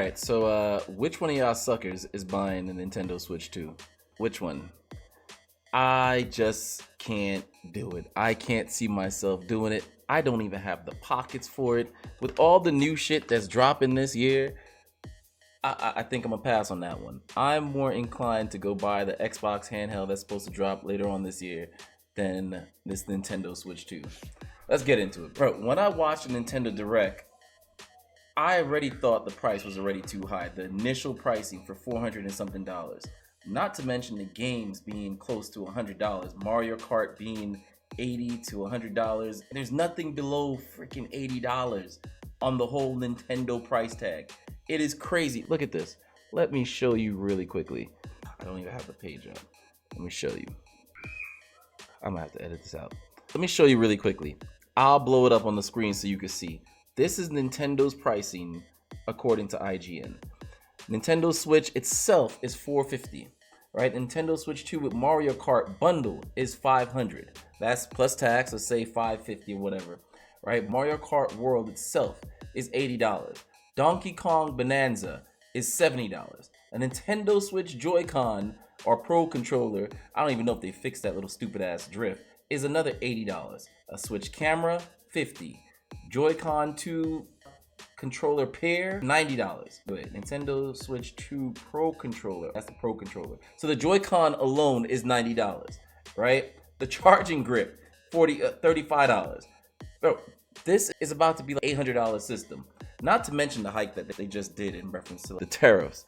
right, so which one of y'all suckers is buying the Nintendo Switch 2? Which one? I just can't do it. I can't see myself doing it. I don't even have the pockets for it. With all the new shit that's dropping this year, I think I'm gonna pass on that one. I'm more inclined to go buy the Xbox handheld that's supposed to drop later on this year than this Nintendo Switch 2. Let's get into it. Bro, when I watched the Nintendo Direct, I already thought the price was already too high. The initial pricing for $400 and something dollars. Not to mention the games being close to $100. Mario Kart being $80 to $100. There's nothing below freaking $80 on the whole Nintendo price tag. It is crazy. Look at this. Let me show you really quickly. I don't even have the page up. Let me show you. I'm gonna have to edit this out. Let me show you really quickly. I'll blow it up on the screen so you can see. This is Nintendo's pricing according to IGN. Nintendo Switch itself is $450, right? Nintendo Switch 2 with Mario Kart bundle is $500. That's plus tax, let's say $550 or whatever, right? Mario Kart World itself is $80. Donkey Kong Bonanza is $70. A Nintendo Switch Joy-Con or Pro Controller, I don't even know if they fixed that little stupid ass drift, is another $80. A Switch camera, $50. Joy-Con 2 controller pair, $90. Wait, Nintendo Switch 2 Pro Controller, that's the Pro Controller. So the Joy-Con alone is $90, right? The charging grip, $35. Bro, this is about to be like $800 system. Not to mention the hike that they just did in reference to the tariffs.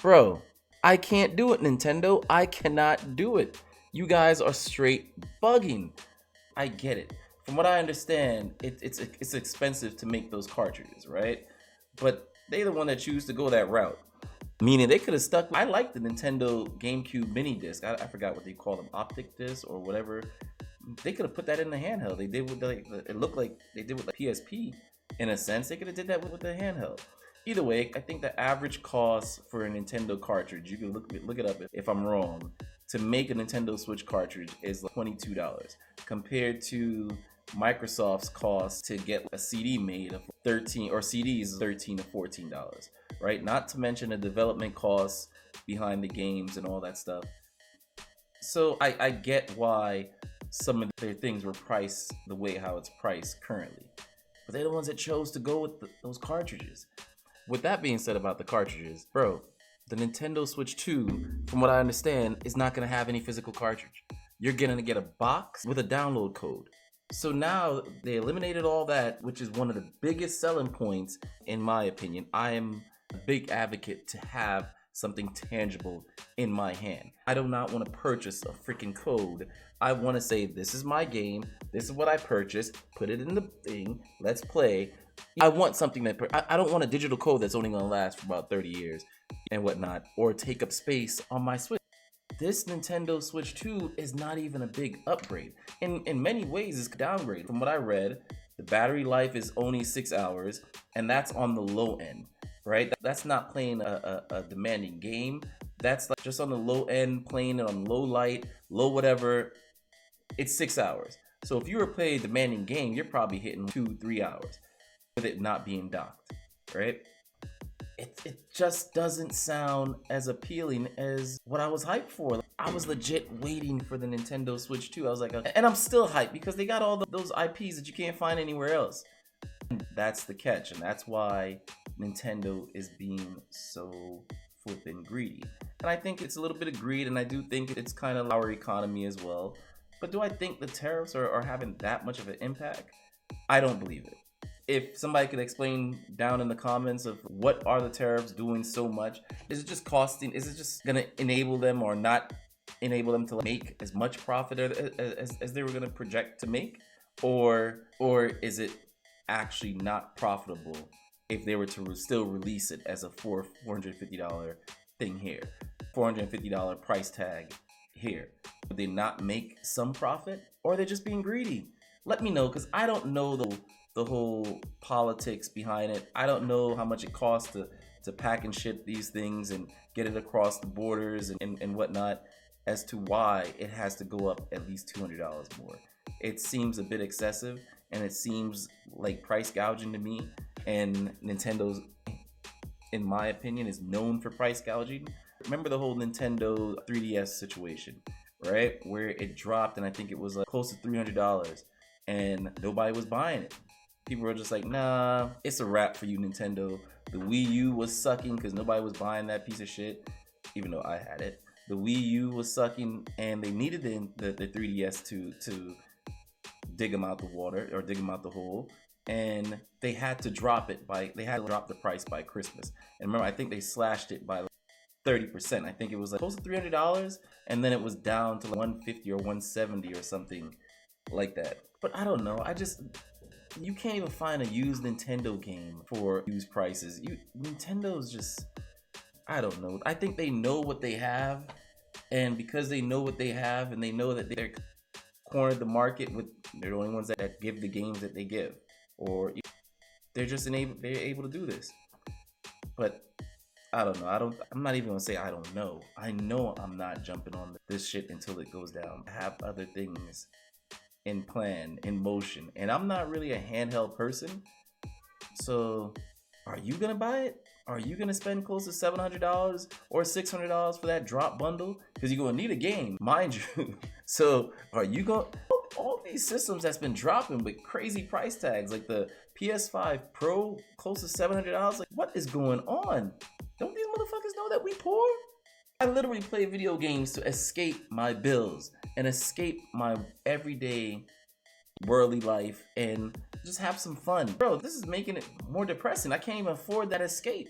Bro, I can't do it, Nintendo. I cannot do it. You guys are straight bugging. I get it. From what I understand, it's expensive to make those cartridges, right? But they the one that choose to go that route. Meaning they could have stuck. I like the Nintendo GameCube mini disc. I forgot what they call them, optic disc or whatever. They could have put that in the handheld. They did with it looked like they did with the PSP in a sense. They could have did that with the handheld. Either way, I think the average cost for a Nintendo cartridge, you can look it up if I'm wrong, to make a Nintendo Switch cartridge is like $22 compared to Microsoft's cost to get a CD made of 13 or CDs $13 to $14, right? Not to mention the development costs behind the games and all that stuff. So I get why some of their things were priced the way how it's priced currently, but they're the ones that chose to go with those cartridges. With that being said about the cartridges, bro, the Nintendo Switch 2, from what I understand, is not going to have any physical cartridge. You're going to get a box with a download code. So now they eliminated all that, which is one of the biggest selling points, in my opinion. I am a big advocate to have something tangible in my hand. I do not want to purchase a freaking code. I want to say, this is my game, this is what I purchased, put it in the thing, let's play. I want something that, I don't want a digital code that's only going to last for about 30 years and whatnot, or take up space on my Switch. This Nintendo Switch 2 is not even a big upgrade. In many ways, it's a downgrade. From what I read, the battery life is only 6 hours, and that's on the low end, right? That's not playing a demanding game. That's like just on the low end, playing it on low light, low whatever. It's 6 hours. So if you were playing a demanding game, you're probably hitting 2-3 hours with it not being docked, right? It just doesn't sound as appealing as what I was hyped for. I was legit waiting for the Nintendo Switch 2. I was like, and I'm still hyped because they got all those IPs that you can't find anywhere else. And that's the catch, and that's why Nintendo is being so flippin' greedy. And I think it's a little bit of greed, and I do think it's kind of our economy as well. But do I think the tariffs are having that much of an impact? I don't believe it. If somebody could explain down in the comments of what are the tariffs doing so much, is it just costing, is it just gonna enable them or not enable them to make as much profit as they were gonna project to make? Or is it actually not profitable if they were to still release it as a $450 thing here, $450 price tag here? Would they not make some profit, or are they just being greedy? Let me know, because I don't know the whole politics behind it. I don't know how much it costs to pack and ship these things and get it across the borders and whatnot, as to why it has to go up at least $200 more. It seems a bit excessive, and it seems like price gouging to me, and Nintendo's in my opinion, is known for price gouging. Remember the whole Nintendo 3DS situation, right? Where it dropped, and I think it was like close to $300, and nobody was buying it. People were just like, nah, it's a wrap for you, Nintendo. The Wii U was sucking because nobody was buying that piece of shit, even though I had it. The Wii U was sucking, and they needed the 3DS to dig them out the water or dig them out the hole, and they had to drop the price by Christmas. And remember, I think they slashed it by like 30%. I think it was like close to $300, and then it was down to like 150 or 170 or something like that. But I don't know. You can't even find a used Nintendo game for used prices. Nintendo's just, I don't know. I think they know what they have, and because they know what they have, and they know that they're cornered the market with, they're the only ones that give the games that they give, or they're just they're able to do this. But I don't know. I'm not even gonna say I don't know. I know I'm not jumping on this shit until it goes down. I have other things in plan, in motion, and I'm not really a handheld person. So, are you gonna buy it? Are you gonna spend close to $700 or $600 for that drop bundle? Because you're gonna need a game, mind you. So, are you going? All these systems that's been dropping with crazy price tags, like the PS5 Pro, close to $700. Like, what is going on? Don't these motherfuckers know that we poor? I literally play video games to escape my bills and escape my everyday worldly life and just have some fun. Bro, this is making it more depressing. I can't even afford that escape.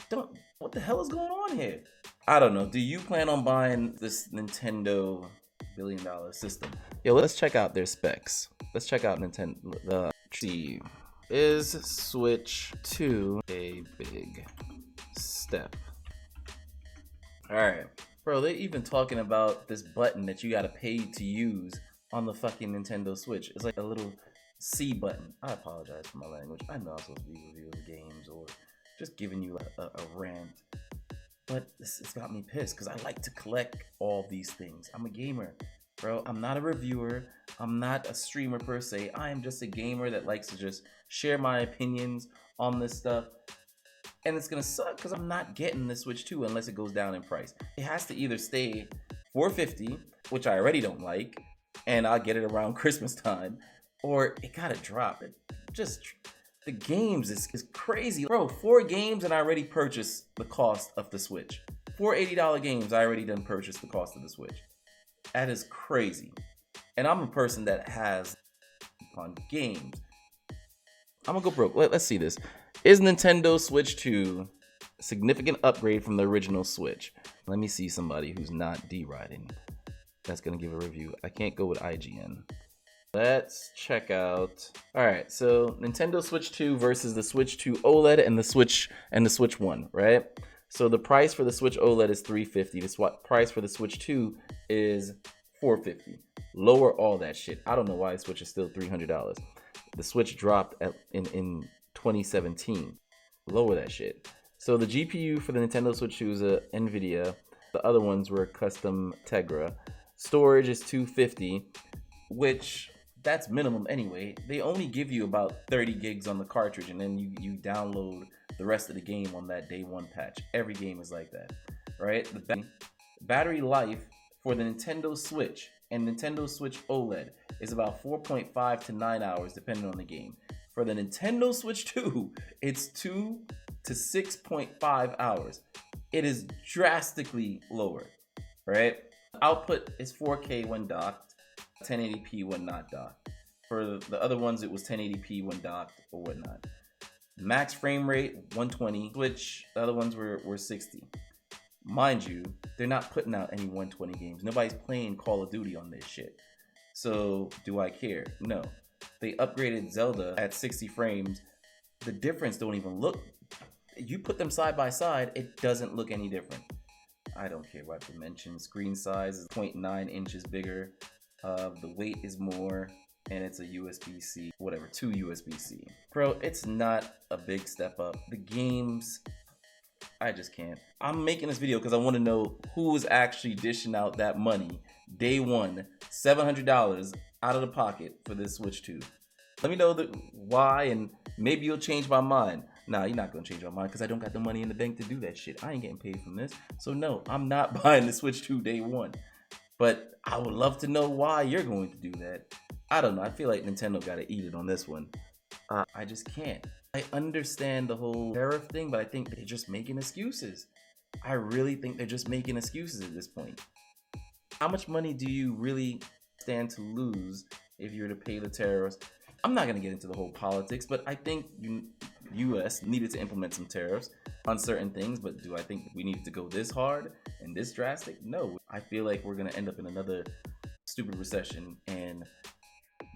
What the hell is going on here? I don't know. Do you plan on buying this Nintendo $1 billion system? Yo, let's check out their specs. Let's check out Nintendo. See, is Switch 2 a big step? Alright. Bro, they're even talking about this button that you gotta pay to use on the fucking Nintendo Switch. It's like a little C button. I apologize for my language. I know I'm supposed to be reviewing games or just giving you a rant. But it's got me pissed because I like to collect all these things. I'm a gamer, bro. I'm not a reviewer. I'm not a streamer per se. I am just a gamer that likes to just share my opinions on this stuff. And it's gonna suck because I'm not getting the Switch 2 unless it goes down in price. It has to either stay $450, which I already don't like, and I'll get it around Christmas time, or it gotta drop. The games is crazy. Bro, 4 games and I already purchased the cost of the Switch. 4 $80 games, I already done purchased the cost of the Switch. That is crazy. And I'm a person that has on games. I'm gonna go broke. Let's see this. Is Nintendo Switch 2 a significant upgrade from the original Switch? Let me see somebody who's not deriding that's gonna give a review. I can't go with IGN. Let's check out. All right, so Nintendo Switch 2 versus the Switch 2 OLED and the Switch 1, right? So the price for the Switch OLED is $350. The price for the Switch 2 is $450. Lower all that shit. I don't know why the Switch is still $300. The Switch dropped in 2017. Lower that shit. So the GPU for the Nintendo Switch 2 is a NVIDIA. The other ones were custom Tegra. Storage is 250, which that's minimum anyway. They only give you about 30 gigs on the cartridge, and then you download the rest of the game on that day one patch. Every game is like that, right? The battery life for the Nintendo Switch and Nintendo Switch OLED is about 4.5 to 9 hours, depending on the game. For the Nintendo Switch 2, it's 2 to 6.5 hours. It is drastically lower, right? Output is 4K when docked, 1080p when not docked. For the other ones, it was 1080p when docked or whatnot. Max frame rate 120, which the other ones were 60. Mind you, they're not putting out any 120 games. Nobody's playing Call of Duty on this shit. So do I care? No. They upgraded Zelda at 60 frames. The difference don't even look. You put them side by side, it doesn't look any different. I don't care what dimensions. Screen size is 0.9 inches bigger. The weight is more, and it's a USB-C, whatever, 2 USB-C. Bro, it's not a big step up. The games, I just can't. I'm making this video because I want to know who is actually dishing out that money. Day one, $700 out of the pocket for this Switch 2. Let me know why, and maybe you'll change my mind. Nah, you're not gonna change my mind because I don't got the money in the bank to do that shit. I ain't getting paid from this. So no, I'm not buying the Switch 2 day one. But I would love to know why you're going to do that. I don't know. I feel like Nintendo got to eat it on this one. I just can't. I understand the whole tariff thing, but I think they're just making excuses. I really think they're just making excuses at this point. How much money do you really stand to lose if you were to pay the tariffs? I'm not going to get into the whole politics, but I think U.S. needed to implement some tariffs on certain things. But do I think we needed to go this hard and this drastic? No. I feel like we're going to end up in another stupid recession, and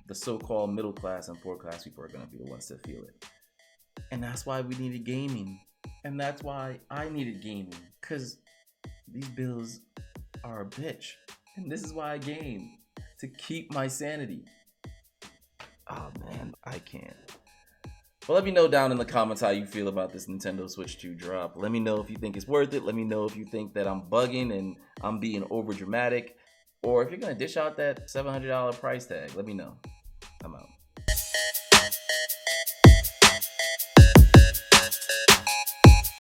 the so-called middle class and poor class people are going to be the ones to feel it. And that's why we needed gaming. And that's why I needed gaming. Because these bills are a bitch. And this is why I game. To keep my sanity. Oh man, I can't. Well, let me know down in the comments how you feel about this Nintendo Switch 2 drop. Let me know if you think it's worth it. Let me know if you think that I'm bugging and I'm being over dramatic. Or if you're going to dish out that $700 price tag, let me know. I'm out.